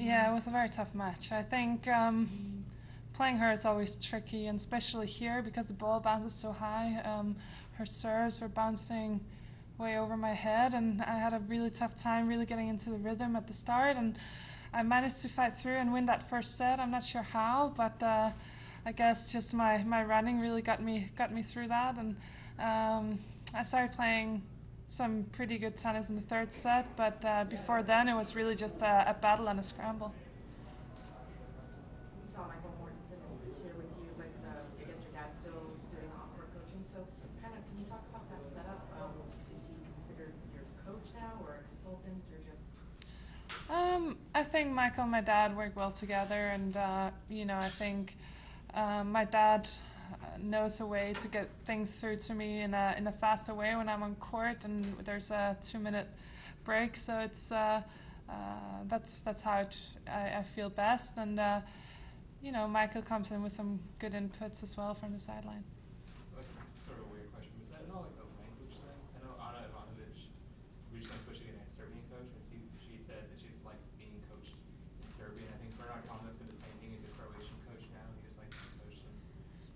Yeah, it was a very tough match. I think playing her is always tricky, and especially here because the ball bounces so high. Her serves were bouncing way over my head, and I had a really tough time really getting into the rhythm at the start, and I managed to fight through and win that first set. I'm not sure how, but I guess just my running really got me through that, and I started playing some pretty good tennis in the third set, but before then it was really just a battle and a scramble. We saw Michael Mortensen is here with you, but I guess your dad's still doing off-court coaching. So, kind of, can you talk about that setup? Is he considered your coach now, or a consultant, or just? I think Michael and my dad work well together, and I think my dad knows a way to get things through to me in a faster way when I'm on court, and there's a 2-minute break, so it's that's how I feel best, and Michael comes in with some good inputs as well from the sideline. Like, sort of a weird question, but is that not like a language thing? I know Anna Ivanovic recently switched to getting a Serbian coach, and she said that she just likes being coached in Serbian. I think Bernard Tomic said the same thing. He's a Croatian coach now. He just likes being coached in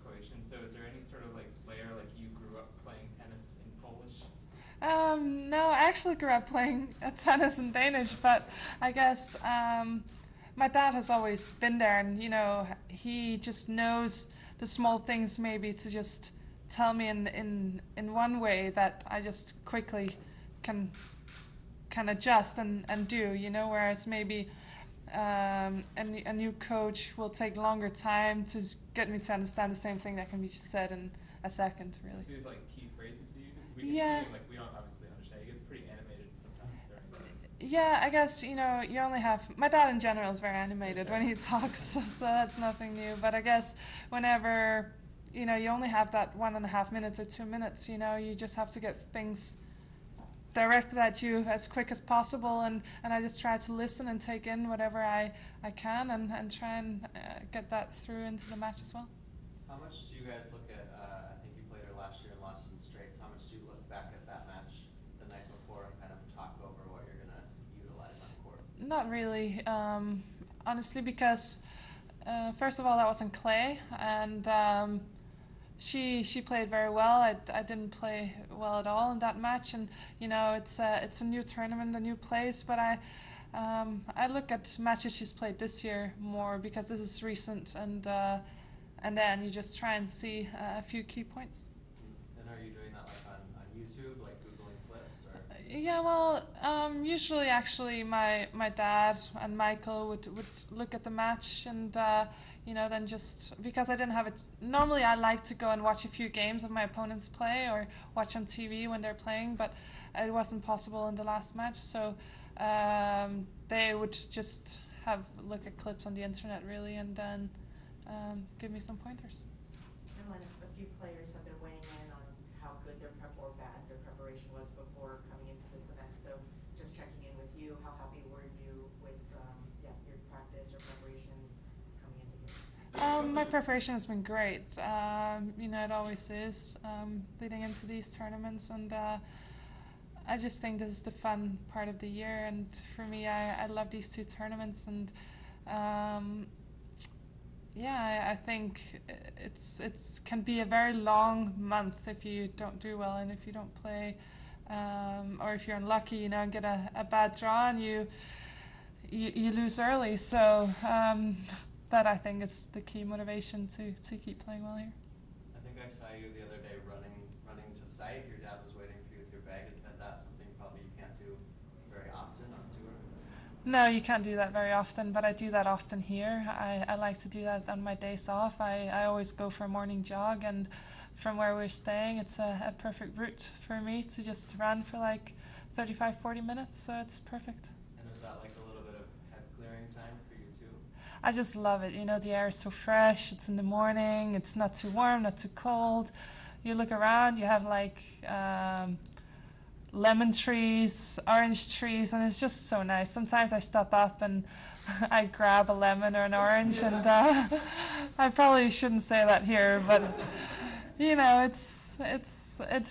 Croatian. So is there any sort of like flair, like you grew up playing tennis in Polish? No, I actually grew up playing tennis in Danish, but I guess my dad has always been there, and he just knows the small things maybe to just tell me in one way that I just quickly can adjust and do, whereas maybe a new coach will take longer time to get me to understand the same thing that can be said in a second, really. So you have like key phrases he uses? Yeah. Like we don't obviously understand. He gets pretty animated sometimes during the Yeah, I guess, you only have, my dad in general is very animated when he talks, so that's nothing new, but I guess whenever, you only have that 1.5 minutes or 2 minutes, you just have to get things directed at you as quick as possible, and I just try to listen and take in whatever I can, and try and get that through into the match as well. How much do you guys look at, I think you played her last year and lost in straights, how much do you look back at that match the night before and kind of talk over what you're going to utilize on court? Not really, honestly, because first of all, that was in clay, and she played very well. I didn't play well at all in that match, and it's a new tournament, a new place, but I look at matches she's played this year more because this is recent, and then you just try and see a few key points. And are you doing that like on YouTube, like Googling clips, or? Yeah, well, usually actually my dad and Michael would look at the match, and then just because I didn't have it. Normally I like to go and watch a few games of my opponents play or watch on TV when they're playing, but it wasn't possible in the last match, so they would just look at clips on the internet really, and then give me some pointers. Caroline, a few players have been weighing in on how good their prep or bad their preparation was before coming into this event. So just checking in with you, how happy were you with your practice or preparation coming into here? My preparation has been great. It always is leading into these tournaments, and I just think this is the fun part of the year. And for me, I love these two tournaments, and I think it's can be a very long month if you don't do well and if you don't play, or if you're unlucky, and get a bad draw and you lose early. So that I think is the key motivation to keep playing well here. I think I saw you the other day running to site. Your dad was waiting for you with your bag. Is that something probably you can't do very often on tour? No, you can't do that very often, but I do that often here. I like to do that on my days off. I always go for a morning jog, and from where we're staying, it's a perfect route for me to just run for like 35-40 minutes, so it's perfect. And is that like a little bit of head clearing time for you too? I just love it. The air is so fresh. It's in the morning. It's not too warm, not too cold. You look around, you have like lemon trees, orange trees, and it's just so nice. Sometimes I stop up and I grab a lemon or an orange, and I probably shouldn't say that here, but it's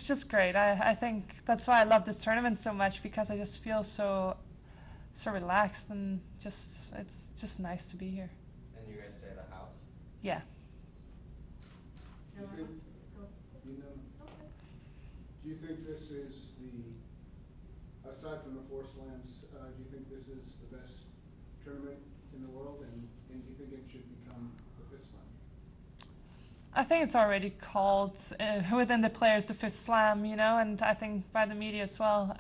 just great. I think that's why I love this tournament so much, because I just feel so so relaxed, and it's just nice to be here. And you guys stay at the house? Yeah. Do you think, do you think this is aside from the 4 slams, do you think this is the best tournament in the world, and do you think it should become the 5th slam? I think it's already called within the players the 5th slam, you know, and I think by the media as well.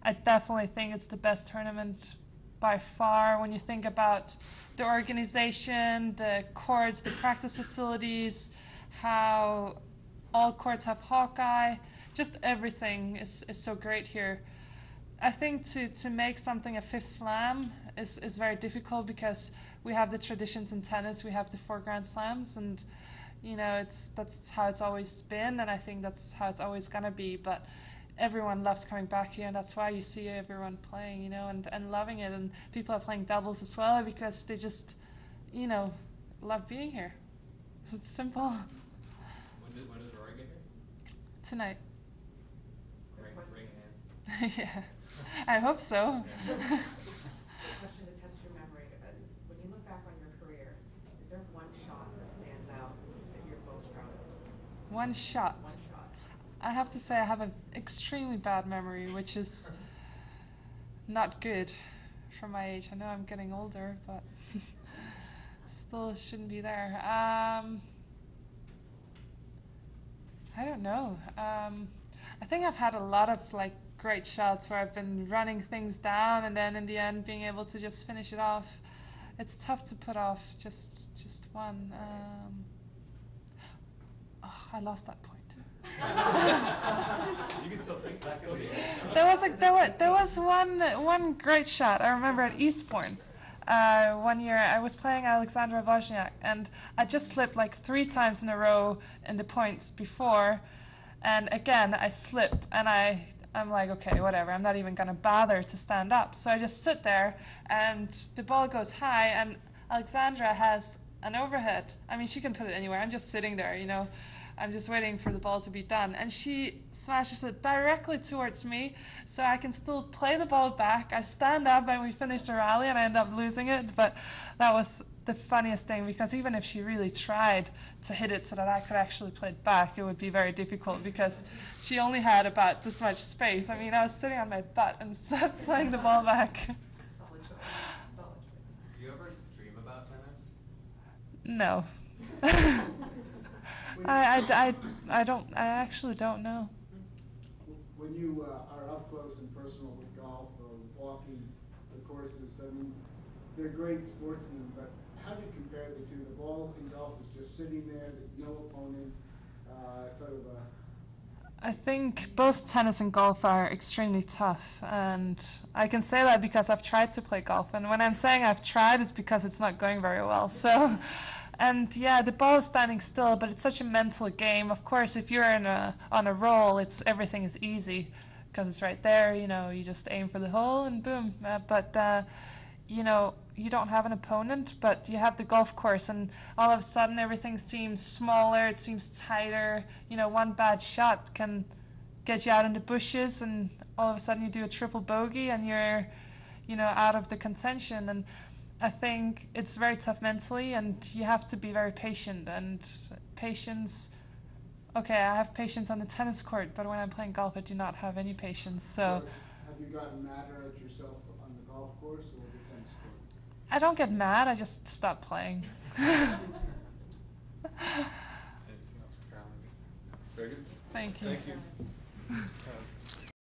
I definitely think it's the best tournament by far when you think about the organization, the courts, the practice facilities, how all courts have Hawkeye, just everything is so great here. I think to make something a 5th slam is very difficult because we have the traditions in tennis, we have the 4 Grand Slams, and you know, that's how it's always been, and I think that's how it's always gonna be. But everyone loves coming back here, and that's why you see everyone playing, you know, and loving it. And people are playing doubles as well because they just, you know, love being here. It's simple. When does Rory get here? Tonight. Ring in hand. Yeah, I hope so. Question to test your memory. When you look back on your career, is there one shot that stands out that you're most proud of? One shot. One shot. I have to say I have an extremely bad memory, which is not good for my age. I know I'm getting older, but still shouldn't be there. I don't know. I think I've had a lot of like great shots where I've been running things down and then in the end being able to just finish it off. It's tough to put off just one. Oh, I lost that point. You can still think back. There was one great shot I remember at Eastbourne. One year I was playing Yaroslava Shvedova, and I just slipped like 3 times in a row in the points before, and again I slip, and I'm like, okay, whatever, I'm not even gonna bother to stand up. So I just sit there, and the ball goes high, and Alexandra has an overhead. I mean, she can put it anywhere. I'm just sitting there, you know. I'm just waiting for the ball to be done. And she smashes it directly towards me, so I can still play the ball back. I stand up, and we finish the rally, and I end up losing it. But that was the funniest thing, because even if she really tried to hit it so that I could actually play it back, it would be very difficult, because she only had about this much space. I mean, I was sitting on my butt and playing the ball back. Solid choice. Solid choice. Do you ever dream about tennis? No. I don't. I actually don't know. When you are up close and personal with golf or walking the courses, I mean, they're great sportsmen, but how do you compare the two? The ball in golf is just sitting there, there's no opponent, sort of a... I think both tennis and golf are extremely tough, and I can say that because I've tried to play golf, and when I'm saying I've tried, it's because it's not going very well. So, and yeah, the ball is standing still, but it's such a mental game. Of course, if you're on a roll, everything is easy because it's right there. You know, you just aim for the hole and boom. You know, you don't have an opponent, but you have the golf course, and all of a sudden everything seems smaller, it seems tighter. You know, one bad shot can get you out in the bushes, and all of a sudden you do a triple bogey and you're, you know, out of the contention. And I think it's very tough mentally, and you have to be very patient. And patience, okay, I have patience on the tennis court, but when I'm playing golf, I do not have any patience. So Have you gotten madder at yourself on the golf course or the tennis court? I don't get mad, I just stop playing. Anything else for Carolyn? Very good. Thank you. Thank you.